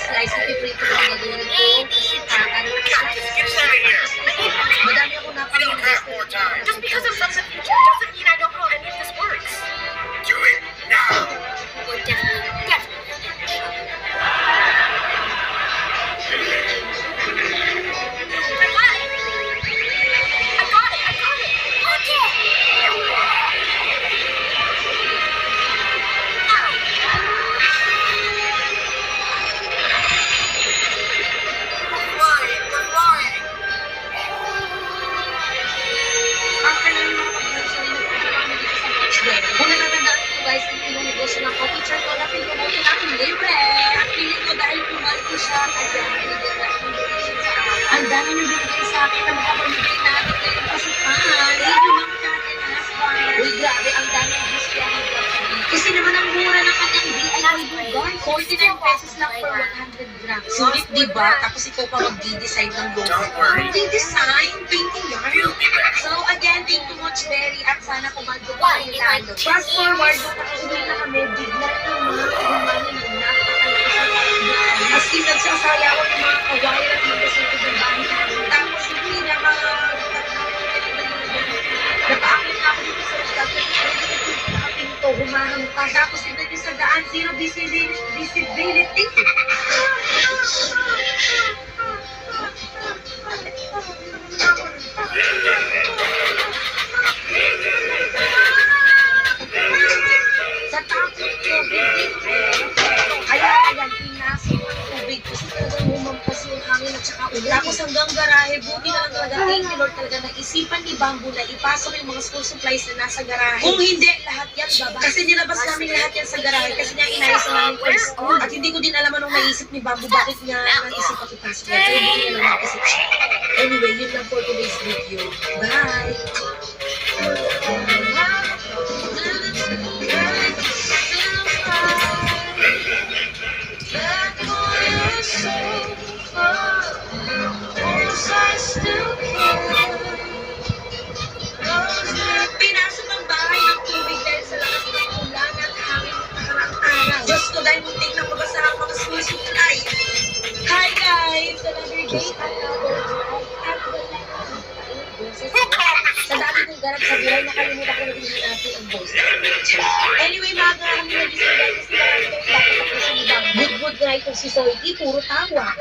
slice, ipiprito ko na gagawin ko. Kasi madami ako napag-invest. Just because I'm from the future doesn't mean I know how any of this works. Do it now! We're definitely. I got it! Okay! After na yung mga pag-grocery, nagpunta kami dito sa beach din. Kung natatandaan ko guys, yung pinunegosyo ng co-teacher ko, natin promotion natin libre. At feeling ko dahil pumal ko siya, kaya binigyan na akong donation sa akin. Ang dami nang binigay sa akin na makapamigay natin ngayong pasukan. Thank you, Ma'am Kat and husband. Uy, grabe, ang dami ng discount ng grocery. Kasi naman ang mura ng kanyang DIY lugar. 49 pesos lang per 100 grams. Sulit, diba? Tapos ikaw pa magdi-design ng logo. Don't worry. Magdi-design? Painting yan? So again, thank you much, Berry, at sana kumando pa kayo lalo. Fast forward, nakauwi na kami, bigla ng mga kumani ng napakalakas sa bahay. As in, nagsasayawan ng mga kawayan at mag-asito ng bahay. Tapos hindi na napaakit na ako dito sa restaurant. Nakapinto, humahampa. Tapos ito yung sa daan, zero visibility. Sa takot ko, kaya pinasok ang tubig kasi talagang humampas yung hangin at saka ulan. Tapos hanggang garahe, buti na lang talaga, thank you Lord talaga, naisipan ni Bamboo na ipasok yung mga school supplies na nasa garahe. Kung hindi, lahat yan baba. Kasi nilabas namin lahat yan sa garahe kasi niya inayos na namin for school. At hindi ko din alam anong naisip ni Bamboo, bakit niya naisip at ipasok yan. Pero hindi niya lang naisip siya. Anyway, yun lang for today's video. Bye! Pinasok ang bahay ng tubig dahil sa lakas ng ulan at hangin ng nakarang araw. Diyos ko, dahil muntik na mabasa ang mga school supplies. Hi guys! Another day, another vlog. At wala sa dami kong garap sa buhay, nakalimutan ko na din natin ang voice. Anyway, mga karami na disabilities, marami kayong dapat ako sa ibang good writer si Soiki, puro tawa.